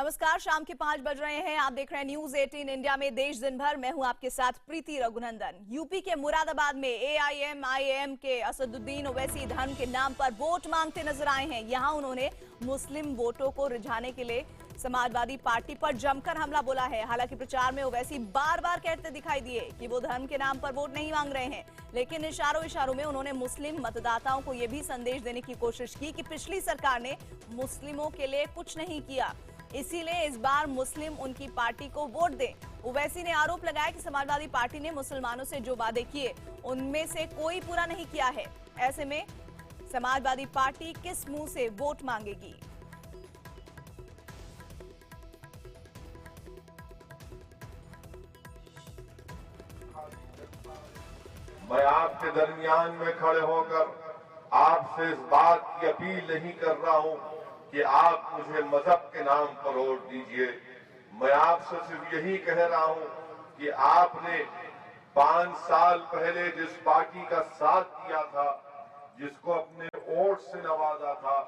नमस्कार, शाम के 5 बज रहे हैं। आप देख रहे हैं न्यूज 18 इंडिया में देश दिन भर। मैं हूं आपके साथ प्रीति रघुनंदन। यूपी के मुरादाबाद में एआईएमआईएम के असदुद्दीन ओवैसी धर्म के नाम पर वोट मांगते नजर आए हैं। यहां उन्होंने मुस्लिम वोटों को रिझाने के लिए समाजवादी पार्टी पर जमकर हमला बोला है। हालांकि प्रचार में ओवैसी बार बार कहते दिखाई दिए कि वो धर्म के नाम पर वोट नहीं मांग रहे हैं, लेकिन इशारों इशारों में उन्होंने मुस्लिम मतदाताओं को यह भी संदेश देने की कोशिश की कि पिछली सरकार ने मुस्लिमों के लिए कुछ नहीं किया, इसीलिए इस बार मुस्लिम उनकी पार्टी को वोट दें। ओवैसी ने आरोप लगाया कि समाजवादी पार्टी ने मुसलमानों से जो वादे किए उनमें से कोई पूरा नहीं किया है। ऐसे में समाजवादी पार्टी किस मुंह से वोट मांगेगी? मैं आपके दरमियान में खड़े होकर आपसे इस बात की अपील नहीं कर रहा हूं कि आप मुझे मजहब के नाम पर वोट दीजिए। मैं आपसे सिर्फ यही कह रहा हूं कि आपने 5 साल पहले जिस पार्टी का साथ दिया था, जिसको अपने वोट से नवाजा था,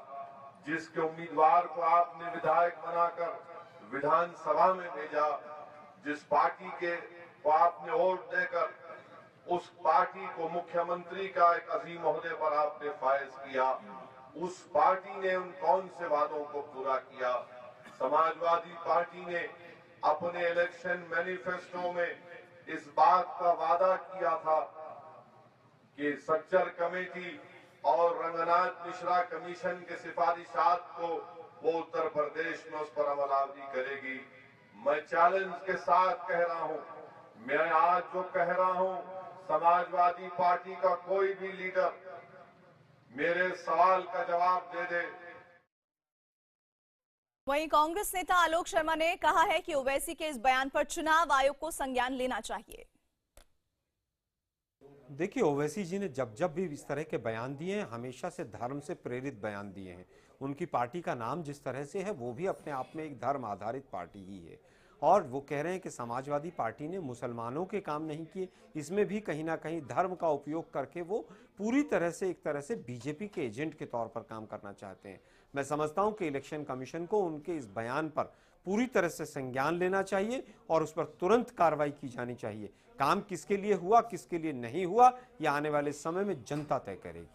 जिसके उम्मीदवार को आपने विधायक बनाकर विधानसभा में भेजा, जिस पार्टी को आपने वोट देकर उस पार्टी को मुख्यमंत्री का एक अजीम ओहदे पर आपने फायज किया, उस पार्टी ने उन कौन से वादों को पूरा किया? समाजवादी पार्टी ने अपने इलेक्शन मैनिफेस्टो में इस बात का वादा किया था कि सच्चर कमेटी और रंगनाथ मिश्रा कमीशन के सिफारिशात को वो उत्तर प्रदेश में उस पर अमलावरी करेगी। मैं चैलेंज के साथ कह रहा हूं, मैं आज जो कह रहा हूं, समाजवादी पार्टी का कोई भी लीडर मेरे सवाल का जवाब दे दे। वहीं कांग्रेस नेता आलोक शर्मा ने कहा है कि ओवैसी के इस बयान पर चुनाव आयोग को संज्ञान लेना चाहिए। देखिए, ओवैसी जी ने जब जब भी इस तरह के बयान दिए हैं, हमेशा से धर्म से प्रेरित बयान दिए हैं। उनकी पार्टी का नाम जिस तरह से है, वो भी अपने आप में एक धर्म आधारित पार्टी ही है। और वो कह रहे हैं कि समाजवादी पार्टी ने मुसलमानों के काम नहीं किए। इसमें भी कहीं ना कहीं धर्म का उपयोग करके वो पूरी तरह से एक तरह से बीजेपी के एजेंट के तौर पर काम करना चाहते हैं। मैं समझता हूं कि इलेक्शन कमीशन को उनके इस बयान पर पूरी तरह से संज्ञान लेना चाहिए और उस पर तुरंत कार्रवाई की जानी चाहिए। काम किसके लिए हुआ, किसके लिए नहीं हुआ, यह आने वाले समय में जनता तय करेगी।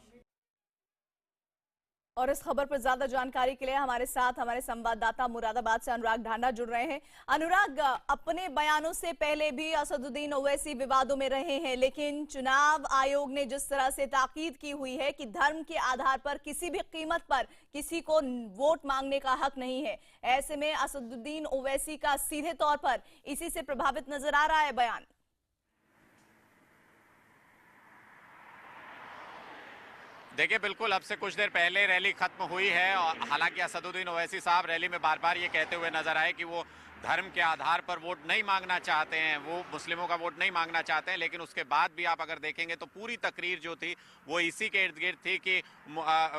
और इस खबर पर ज्यादा जानकारी के लिए हमारे साथ हमारे संवाददाता मुरादाबाद से अनुराग ढांडा जुड़ रहे हैं। अनुराग, अपने बयानों से पहले भी असदुद्दीन ओवैसी विवादों में रहे हैं, लेकिन चुनाव आयोग ने जिस तरह से ताकीद की हुई है कि धर्म के आधार पर किसी भी कीमत पर किसी को वोट मांगने का हक नहीं है, ऐसे में असदुद्दीन ओवैसी का सीधे तौर पर इसी से प्रभावित नजर आ रहा है बयान। देखिए, बिल्कुल अब से कुछ देर पहले रैली खत्म हुई है और हालांकि असदुद्दीन ओवैसी साहब रैली में बार बार ये कहते हुए नजर आए कि वो धर्म के आधार पर वोट नहीं मांगना चाहते हैं, वो मुस्लिमों का वोट नहीं मांगना चाहते हैं। लेकिन उसके बाद भी आप अगर देखेंगे तो पूरी तकरीर जो थी वो इसी के इर्द गिर्द थी कि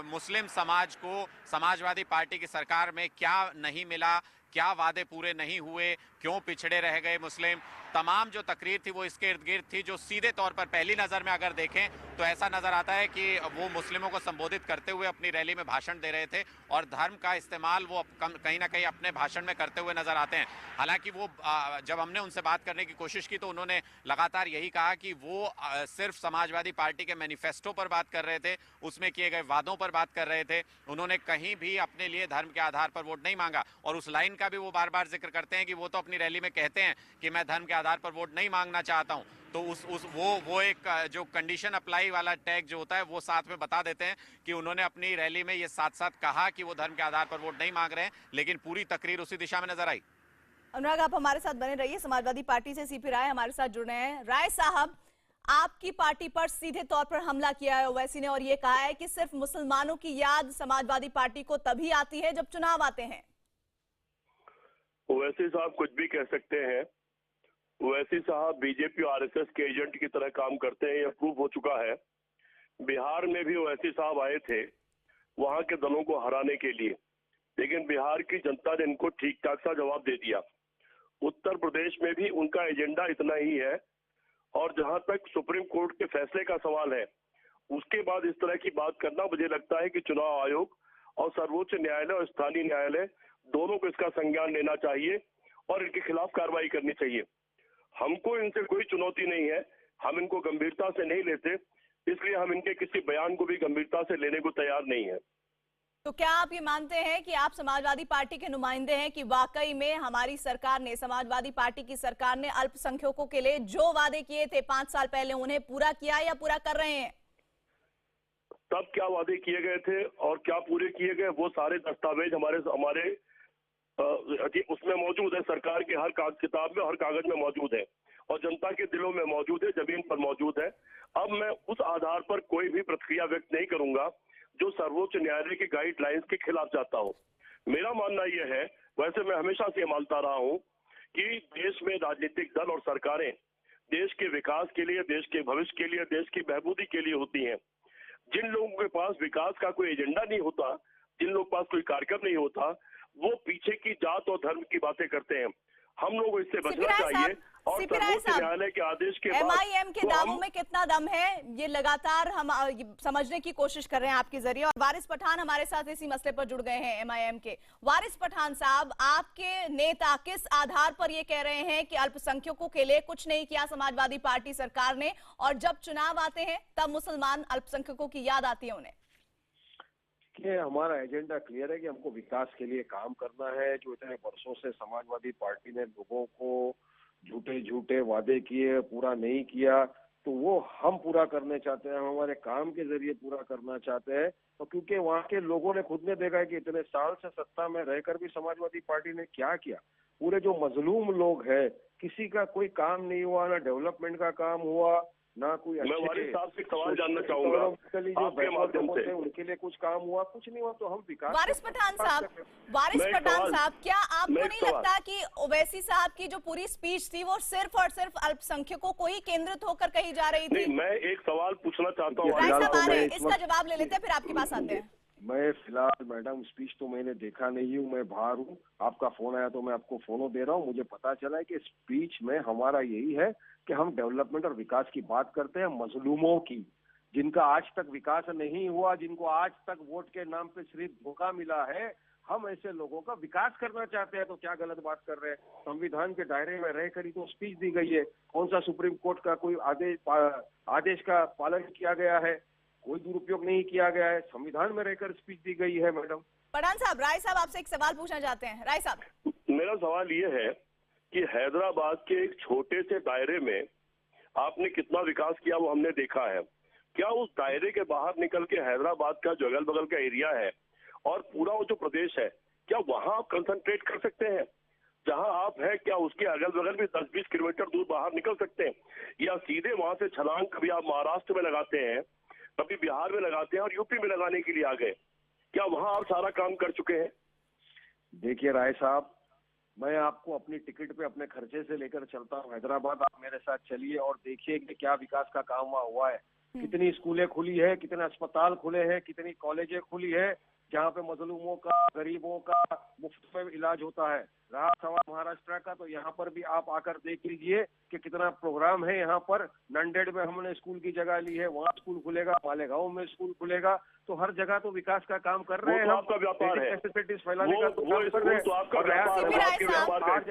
मुस्लिम समाज को समाजवादी पार्टी की सरकार में क्या नहीं मिला, क्या वादे पूरे नहीं हुए, क्यों पिछड़े रह गए मुस्लिम। तमाम जो तकरीर थी वो इसके इर्द गिर्द थी, जो सीधे तौर पर पहली नज़र में अगर देखें तो ऐसा नज़र आता है कि वो मुस्लिमों को संबोधित करते हुए अपनी रैली में भाषण दे रहे थे और धर्म का इस्तेमाल वो कहीं ना कहीं अपने भाषण में करते हुए नज़र आते हैं। हालांकि वो जब हमने उनसे बात करने की कोशिश की तो उन्होंने लगातार यही कहा कि वो सिर्फ समाजवादी पार्टी के मैनिफेस्टो पर बात कर रहे थे, उसमें किए गए वादों पर बात कर रहे थे। उन्होंने कहीं भी अपने लिए धर्म के आधार पर वोट नहीं मांगा और उस लाइन का भी वो बार बार जिक्र करते हैं कि वो तो अपनी रैली में कहते हैं कि मैं धर्म के आधार पर वोट नहीं मांगना चाहता हूं। तो वो एक जो कंडीशन अप्लाई वाला टैग जो होता है वो साथ में बता देते हैं कि उन्होंने अपनी रैली में ये साथ साथ कहा कि वो धर्म के आधार पर वोट नहीं मांग रहे हैं, लेकिन पूरी तकरीर उसी दिशा में नजर आई। अनुराग, आप हमारे साथ बने रहिए। समाजवादी पार्टी से सीपी राय हमारे साथ जुड़ रहे हैं। राय साहब, आपकी पार्टी पर सीधे तौर पर हमला किया है ओवैसी ने और ये कहा है कि सिर्फ मुसलमानों की याद समाजवादी पार्टी को तभी आती है जब चुनाव आते हैं। ओवैसी साहब कुछ भी कह सकते हैं। ओवैसी साहब बीजेपी और आरएसएस के एजेंट की तरह काम करते हैं, यह प्रूव हो चुका है। बिहार में भी ओवैसी साहब आए थे वहां के दलों को हराने के लिए, लेकिन बिहार की जनता ने इनको ठीक ठाक सा जवाब दे दिया। उत्तर प्रदेश में भी उनका एजेंडा इतना ही है और जहां तक सुप्रीम कोर्ट के फैसले का सवाल है, उसके बाद इस तरह की बात करना, मुझे लगता है कि चुनाव आयोग और सर्वोच्च न्यायालय और स्थानीय न्यायालय दोनों को इसका संज्ञान लेना चाहिए और इनके खिलाफ कार्रवाई करनी चाहिए। हमको इनसे कोई चुनौती नहीं है, हम इनको गंभीरता से नहीं लेते, इसलिए हम इनके किसी बयान को भी गंभीरता से लेने को तैयार नहीं है। तो क्या आप ये मानते हैं कि आप समाजवादी पार्टी के नुमाइंदे हैं कि वाकई में हमारी सरकार ने, समाजवादी पार्टी की सरकार ने अल्पसंख्यकों के लिए जो वादे किए थे 5 साल पहले उन्हें पूरा किया या पूरा कर रहे हैं? तब क्या वादे किए गए थे और क्या पूरे किए गए, वो सारे दस्तावेज हमारे उसमें मौजूद है। सरकार के हर किताब में, हर कागज में मौजूद है और जनता के दिलों में मौजूद है, जमीन पर मौजूद है। अब मैं उस आधार पर कोई भी प्रतिक्रिया व्यक्त नहीं करूंगा जो सर्वोच्च न्यायालय की गाइडलाइंस के खिलाफ जाता हो। मेरा मानना यह है, वैसे मैं हमेशा से मानता रहा हूं कि देश में राजनीतिक दल और सरकारें देश के विकास के लिए, देश के भविष्य के लिए, देश की बहबूदी के लिए होती हैं। जिन लोगों के पास विकास का कोई एजेंडा नहीं होता, जिन लोगों के पास कोई कार्यक्रम नहीं होता, वो पीछे की जात और धर्म की बातें करते हैं। हम लोग इससे बचना चाहिए और सर्वोच्च न्यायालय के आदेश के बाद MIM के दावों में कितना दम है, ये लगातार हम समझने की कोशिश कर रहे हैं आपके जरिए। और वारिस पठान हमारे साथ इसी मसले पर जुड़ गए हैं MIM के। वारिस पठान साहब, आपके नेता किस आधार पर ये कह रहे हैं कि अल्पसंख्यकों के लिए कुछ नहीं किया समाजवादी पार्टी सरकार ने, और जब चुनाव आते हैं तब मुसलमान अल्पसंख्यकों की याद आती है उन्हें? कि हमारा एजेंडा क्लियर है कि हमको विकास के लिए काम करना है। जो इतने वर्षों से समाजवादी पार्टी ने लोगों को झूठे वादे किए, पूरा नहीं किया, तो वो हम पूरा करने चाहते हैं, हम हमारे काम के जरिए पूरा करना चाहते हैं। तो क्योंकि वहाँ के लोगों ने खुद ने देखा है कि इतने साल से सत्ता में रहकर भी समाजवादी पार्टी ने क्या किया। पूरे जो मजलूम लोग हैं, किसी का कोई काम नहीं हुआ, ना डेवलपमेंट का काम हुआ, ना कोई मैं वारिस साहब से सवाल जानना चाहूंगा आपके माध्यम से, उनके लिए कुछ काम हुआ, कुछ नहीं हुआ, तो हम विकास। वारिस पठान साहब, क्या आपको नहीं लगता कि ओवैसी साहब की जो पूरी स्पीच थी वो सिर्फ और सिर्फ अल्पसंख्यकों को ही केंद्रित होकर कही जा रही थी? मैं एक सवाल पूछना चाहता हूँ, इसका जवाब ले लेते हैं, फिर आपके पास आते हैं। मैं फिलहाल मैडम स्पीच तो मैंने देखा नहीं हूँ, मैं बाहर हूँ। आपका फोन आया तो मैं आपको फोनो दे रहा हूँ। मुझे पता चला है कि स्पीच में हमारा यही है कि हम डेवलपमेंट और विकास की बात करते हैं, मजलूमों की, जिनका आज तक विकास नहीं हुआ, जिनको आज तक वोट के नाम पे सिर्फ धोखा मिला है, हम ऐसे लोगों का विकास करना चाहते हैं। तो क्या गलत बात कर रहे हैं? संविधान के दायरे में रहकर ही तो स्पीच दी गई है। कौन सा सुप्रीम कोर्ट का कोई आदेश का पालन किया गया है? कोई दुरुपयोग नहीं किया गया है, संविधान में रहकर स्पीच दी गई है। मैडम पठान साहब, राय साहब आपसे एक सवाल पूछना चाहते हैं। राय साहब, मेरा सवाल ये है कि हैदराबाद के एक छोटे से दायरे में आपने कितना विकास किया वो हमने देखा है। क्या उस दायरे के बाहर निकल के हैदराबाद का जो अगल बगल का एरिया है और पूरा वो जो प्रदेश है, क्या वहां आप कंसंट्रेट कर सकते हैं? जहां आप हैं, क्या उसके अगल बगल भी 10-20 किलोमीटर दूर बाहर निकल सकते हैं, या सीधे वहां से छलांग कभी आप महाराष्ट्र में लगाते हैं, कभी बिहार में लगाते हैं और यूपी में लगाने के लिए आ गए? क्या वहां आप सारा काम कर चुके हैं? देखिए राय साहब, मैं आपको अपनी टिकट पे अपने खर्चे से लेकर चलता हूँ हैदराबाद। आप मेरे साथ चलिए और देखिए कि क्या विकास का काम वहाँ हुआ है। कितनी स्कूलें खुली है, कितने अस्पताल खुले हैं, कितनी कॉलेजें खुली है, जहाँ पे मजलूमों का, गरीबों का मुफ्त में इलाज होता है। रहा सवाल महाराष्ट्र का, तो यहाँ पर भी आप आकर देख लीजिए कि कितना प्रोग्राम है। यहाँ पर नांदेड़ में हमने स्कूल की जगह ली है, वहाँ स्कूल खुलेगा, मालेगांव में स्कूल खुलेगा। तो हर जगह तो विकास का काम कर रहे हैं। आपका व्यापार है, फैलाने का तो काम कर रहे हैं।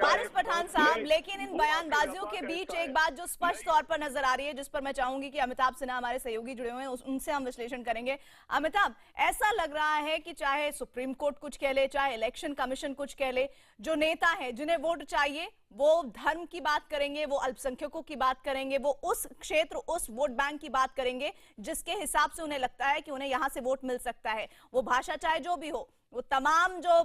वारिस पठान साहब, लेकिन इन बयानबाजियों के बीच एक बात जो स्पष्ट तौर पर नजर आ रही है, जिस पर मैं चाहूंगी कि अमिताभ सिन्हा हमारे सहयोगी जुड़े हुए हैं, उनसे हम विश्लेषण करेंगे। अमिताभ, ऐसा लग रहा है कि चाहे सुप्रीम कोर्ट कुछ कह ले, चाहे इलेक्शन कमीशन कुछ कह ले, जो नेता है जिन्हें वोट चाहिए वो धर्म की बात करेंगे, वो अल्पसंख्यकों की बात करेंगे, वो उस क्षेत्र, उस वोट बैंक की बात करेंगे जिसके हिसाब से उन्हें लगता है कि उन्हें यहां से वोट मिल सकता है। वो भाषा चाहे जो भी हो, वो तमाम जो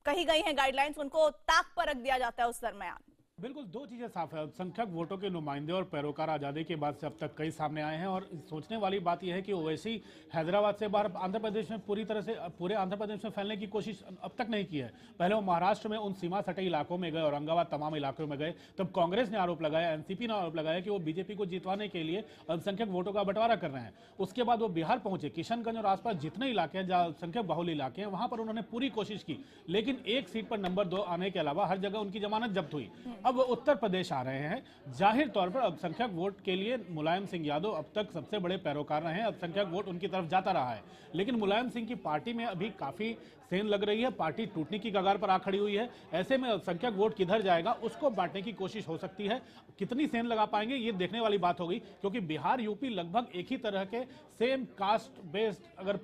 कही गई हैं गाइडलाइंस, उनको ताक पर रख दिया जाता है उस दरमियान। बिल्कुल, दो चीजें साफ है। अल्पसंख्यक वोटों के नुमाइंदे और पैरोकार आज़ादी के बाद से अब तक कई सामने आए हैं, और सोचने वाली बात यह है कि ओवैसी हैदराबाद से बाहर आंध्र प्रदेश में पूरी तरह से पूरे आंध्र प्रदेश में फैलने की कोशिश अब तक नहीं की है। पहले वो महाराष्ट्र में उन सीमा सटे इलाकों में गए, औरंगाबाद तमाम इलाकों में गए, तब कांग्रेस ने आरोप लगाया, एनसीपी ने आरोप लगाया कि वो बीजेपी को जितवाने के लिए अल्पसंख्यक वोटों का बंटवारा कर रहे हैं। उसके बाद वो बिहार पहुंचे, किशनगंज और आसपास जितने इलाके हैं जहाँ अल्पसंख्यक बहुल इलाके हैं, वहां पर उन्होंने पूरी कोशिश की, लेकिन एक सीट पर नंबर 2 आने के अलावा हर जगह उनकी जमानत जब्त हुई। अब वो उत्तर प्रदेश आ रहे हैं। जाहिर तौर पर अल्पसंख्यक वोट के लिए मुलायम सिंह यादव अब तक सबसे बड़े पैरोकार रहे हैं, अल्पसंख्यक वोट उनकी तरफ जाता रहा है, लेकिन मुलायम सिंह की पार्टी में अभी काफी सेंध लग रही है, पार्टी टूटने की कगार पर आ खड़ी हुई है। ऐसे में अल्पसंख्यक वोट किधर जाएगा उसको बांटने की कोशिश हो सकती है। कितनी सेंध लगा पाएंगे ये देखने वाली बात होगी, क्योंकि बिहार यूपी लगभग एक ही तरह के सेम कास्ट बेस्ड, अगर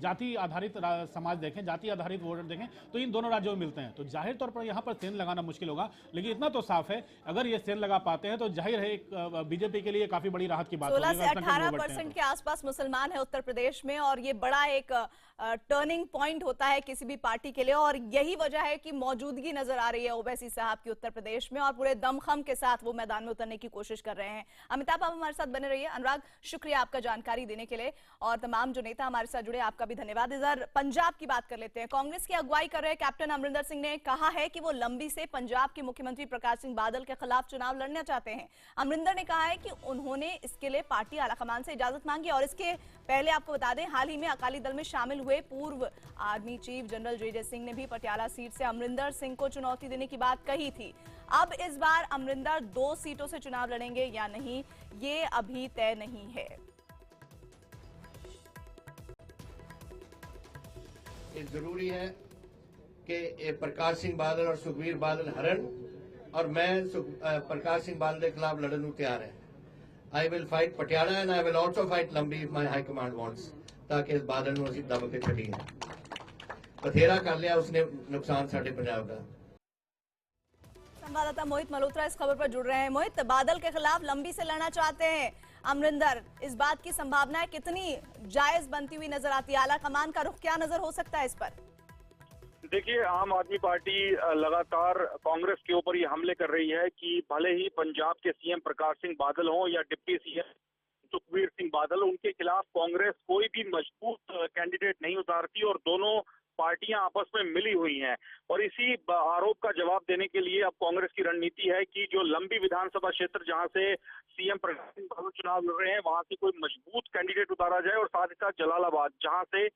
जाति आधारित समाज देखें, जाति आधारित वोटर देखें तो इन दोनों राज्यों में मिलते हैं। तो जाहिर तौर पर यहाँ पर सेंध लगाना मुश्किल होगा, लेकिन इतना तो साफ है अगर ये सेंध लगा पाते हैं तो जाहिर है बीजेपी के लिए काफी बड़ी राहत की बात 16 से 18% के आसपास मुसलमान है उत्तर प्रदेश में, और ये बड़ा एक टर्निंग पॉइंट होता है किसी भी पार्टी के लिए, और यही वजह है कि मौजूदगी नजर आ रही है ओवैसी साहब की उत्तर प्रदेश में, और पूरे दमखम के साथ वो मैदान में उतरने की कोशिश कर रहे हैं। अमिताभ, आप हमारे साथ बने रहिए। अनुराग, शुक्रिया आपका जानकारी देने के लिए, और तमाम जो नेता हमारे साथ जुड़े आपका भी धन्यवाद। इधर पंजाब की बात कर लेते हैं। कांग्रेस की अगुवाई कर रहे कैप्टन अमरिंदर सिंह ने कहा है कि वो लंबी से पंजाब के मुख्यमंत्री प्रकाश सिंह बादल के खिलाफ चुनाव लड़ना चाहते हैं। अमरिंदर ने कहा है कि उन्होंने इसके लिए पार्टी आलाकमान से इजाजत मांगी, और इसके पहले आपको बता दें हाल ही में अकाली दल में शामिल हुए पूर्व आर्मी चीफ जनरल जे सिंह ने भी पटियाला सीट से अमरिंदर सिंह को चुनौती देने की बात कही थी। अब इस बार अमरिंदर 2 सीटों से चुनाव लड़ेंगे या नहीं, ये अभी तय नहीं है। ये जरूरी है कि प्रकाश सिंह बादल और सुखबीर बादल हरन, और मैं प्रकाश सिंह बादल के खिलाफ लड़न को तैयार है। I will fight Patiala and I will also fight Lambi if my high command wants, ताकि इस बादल ਨੂੰ ਅਸੀਂ ਦਬ ਕੇ ਛੱਡੀਏ। बथेरा कर लिया उसने नुकसान साढ़े पंजाब का। संवाददाता मोहित मल्होत्रा इस खबर पर जुड़ रहे हैं। मोहित, बादल के खिलाफ लंबी से लड़ना चाहते हैं अमरिंदर, इस बात की संभावनाएं कितनी जायज बनती हुई नजर आती है? आला कमान का रुख क्या नजर हो सकता है इस पर? देखिए, आम आदमी पार्टी लगातार कांग्रेस के ऊपर ये हमले कर रही है कि भले ही पंजाब के सीएम प्रकाश सिंह बादल हों या डिप्टी सीएम सुखबीर सिंह बादल, उनके खिलाफ कांग्रेस कोई भी मजबूत कैंडिडेट नहीं उतारती, और दोनों पार्टियां आपस में मिली हुई हैं। और इसी आरोप का जवाब देने के लिए अब कांग्रेस की रणनीति है कि जो लंबी विधानसभा क्षेत्र जहां से सीएम प्रकाश सिंह बादल चुनाव लड़ रहे हैं, वहां से कोई मजबूत कैंडिडेट उतारा जाए, और साथ ही साथ जलालाबाद जहां से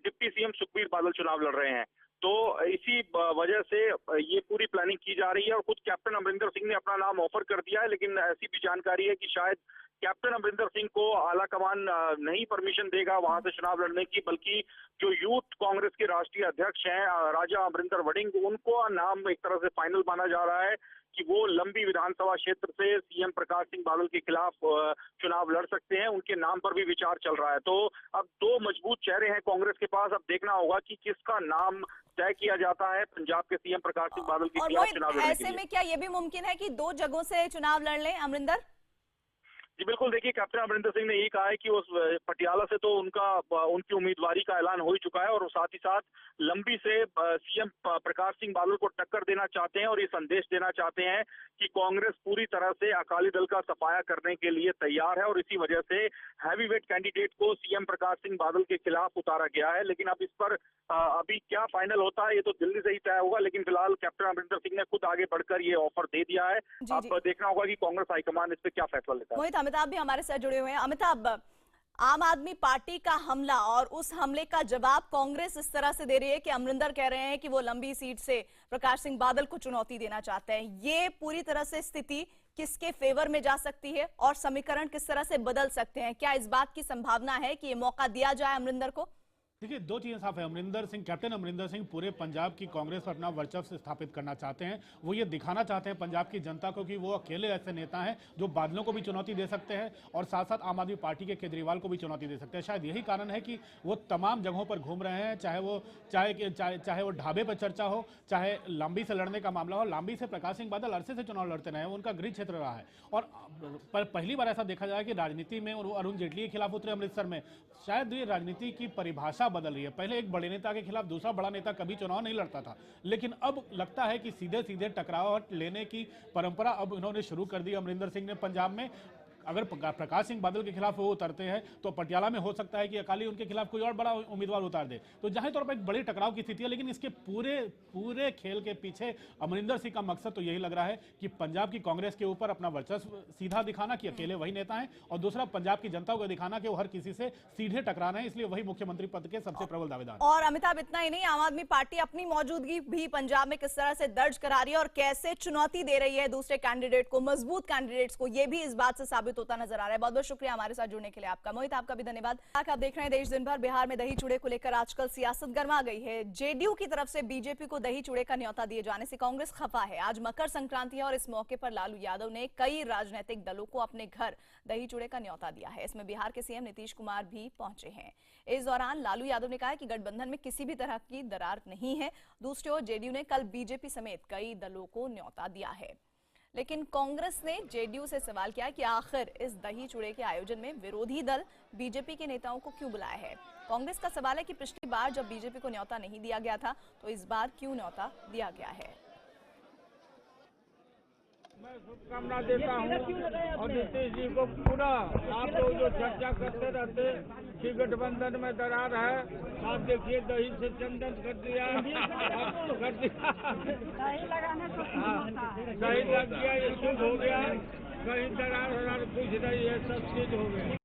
डिप्टी सीएम सुखबीर बादल चुनाव लड़ रहे हैं। तो इसी वजह से ये पूरी प्लानिंग की जा रही है, और खुद कैप्टन अमरिंदर सिंह ने अपना नाम ऑफर कर दिया है, लेकिन ऐसी भी जानकारी है कि शायद कैप्टन अमरिंदर सिंह को आला कमान नहीं परमिशन देगा वहां से चुनाव लड़ने की, बल्कि जो यूथ कांग्रेस के राष्ट्रीय अध्यक्ष हैं राजा अमरिंदर वड़िंग, उनको नाम एक तरह से फाइनल माना जा रहा है कि वो लंबी विधानसभा क्षेत्र से सीएम प्रकाश सिंह बादल के खिलाफ चुनाव लड़ सकते हैं। उनके नाम पर भी विचार चल रहा है। तो अब 2 मजबूत चेहरे हैं कांग्रेस के पास। अब देखना होगा कि किसका नाम तय किया जाता है पंजाब के सीएम प्रकाश सिंह बादल के खिलाफ चुनाव लड़ने के लिए। ऐसे में क्या ये भी मुमकिन है कि 2 जगहों से चुनाव लड़ लें अमरिंदर? जी बिल्कुल, देखिए, कैप्टन अमरिंदर सिंह ने यही कहा है कि उस पटियाला से तो उनकी उम्मीदवारी का ऐलान हो ही चुका है, और साथ ही साथ लंबी से सीएम प्रकाश सिंह बादल को टक्कर देना चाहते हैं, और ये संदेश देना चाहते हैं कि कांग्रेस पूरी तरह से अकाली दल का सफाया करने के लिए तैयार है, और इसी वजह से हैवीवेट कैंडिडेट को सीएम प्रकाश सिंह बादल के खिलाफ उतारा गया है। लेकिन अब इस पर अभी क्या फाइनल होता है ये तो दिल्ली से ही तय होगा, लेकिन फिलहाल कैप्टन अमरिंदर सिंह ने खुद आगे बढ़कर ये ऑफर दे दिया है। अब देखना होगा कि कांग्रेस हाईकमान इस पर क्या फैसला लेता है। अमिताभ भी हमारे साथ जुड़े हुए हैं। अमिताभ, आम आदमी पार्टी का हमला और उस हमले का जवाब कांग्रेस इस तरह से दे रही है कि अमरिंदर कह रहे हैं कि वो लंबी सीट से प्रकाश सिंह बादल को चुनौती देना चाहते हैं। ये पूरी तरह से स्थिति किसके फेवर में जा सकती है और समीकरण किस तरह से बदल सकते हैं? क्या इस बात की संभावना है कि ये मौका दिया जाए अमरिंदर को? देखिए, 2 चीजें साफ है। अमरिंदर सिंह, कैप्टन अमरिंदर सिंह पूरे पंजाब की कांग्रेस पर अपना वर्चस्व स्थापित करना चाहते हैं। वो ये दिखाना चाहते हैं पंजाब की जनता को कि वो अकेले ऐसे नेता हैं जो बादलों को भी चुनौती दे सकते हैं, और साथ साथ आम आदमी पार्टी के केजरीवाल को भी चुनौती दे सकते हैं। शायद यही कारण है कि वो तमाम जगहों पर घूम रहे हैं, चाहे वो ढाबे पर चर्चा हो, चाहे लंबी से लड़ने का मामला हो। लंबी से प्रकाश सिंह बादल अरसे से चुनाव लड़ते रहे हैं, उनका गृह क्षेत्र रहा है, और पहली बार ऐसा देखा जाए कि राजनीति में अरुण जेटली के खिलाफ उतरे अमृतसर में। शायद ये राजनीति की परिभाषा बदल रही है। पहले एक बड़े नेता के खिलाफ दूसरा बड़ा नेता कभी चुनाव नहीं लड़ता था, लेकिन अब लगता है कि सीधे सीधे टकराव लेने की परंपरा अब इन्होंने शुरू कर दी अमरिंदर सिंह ने पंजाब में। अगर प्रकाश सिंह बादल के खिलाफ वो उतरते हैं तो पटियाला में हो सकता है कि अकाली उनके खिलाफ कोई और बड़ा उम्मीदवार उतार दे, तो जाहिर तौर पर एक बड़ी टकराव की स्थिति है। लेकिन इसके पूरे खेल के पीछे अमरिंदर सिंह का मकसद तो यही लग रहा है कि पंजाब की कांग्रेस के ऊपर अपना वर्चस्व सीधा दिखाना कि अकेले वही नेता हैं, और दूसरा पंजाब की जनता को दिखाना कि वो हर किसी से सीधे टकराना है, इसलिए वही मुख्यमंत्री पद के सबसे प्रबल दावेदार। और अमिताभ, इतना ही नहीं, आम आदमी पार्टी अपनी मौजूदगी भी पंजाब में किस तरह से दर्ज करा रही है और कैसे चुनौती दे रही है दूसरे कैंडिडेट को, मजबूत कैंडिडेट्स को, ये भी इस बात से साबित साबित होता नजर आ रहा है। बहुत बहुत शुक्रिया हमारे साथ जुड़ने के लिए आपका। मोहित, आपका भी धन्यवाद। आप देख रहे हैं देश दिन भर। बिहार में दही चूड़े को लेकर आजकल सियासत गर्मा गई है। जेडीयू की तरफ से बीजेपी को दही चूड़े का न्योता दिए जाने से कांग्रेस खफा है। आज मकर संक्रांति है और इस मौके पर लालू यादव ने कई राजनीतिक दलों को अपने घर दही चूड़े का न्योता दिया है। इसमें बिहार के सीएम नीतीश कुमार भी पहुंचे हैं। इस दौरान लालू यादव ने कहा कि गठबंधन में किसी भी तरह की दरार नहीं है। दूसरी ओर जेडीयू ने कल बीजेपी समेत कई दलों को न्योता दिया है। लेकिन कांग्रेस ने जेडीयू से सवाल किया कि आखिर इस दही चूड़े के आयोजन में विरोधी दल बीजेपी के नेताओं को क्यों बुलाया है। कांग्रेस का सवाल है कि पिछली बार जब बीजेपी को न्योता नहीं दिया गया था तो इस बार क्यों न्योता दिया गया है। मैं शुभकामना देता हूँ और नीतीश जी को पूरा आप लोग जो चर्चा करते रहते कि गठबंधन में दरार है, आप देखिए दही से चंदन कर दिया, दही लग गया, ये शुभ हो गया, कहीं दरार कुछ नहीं है, सब चीज हो गया।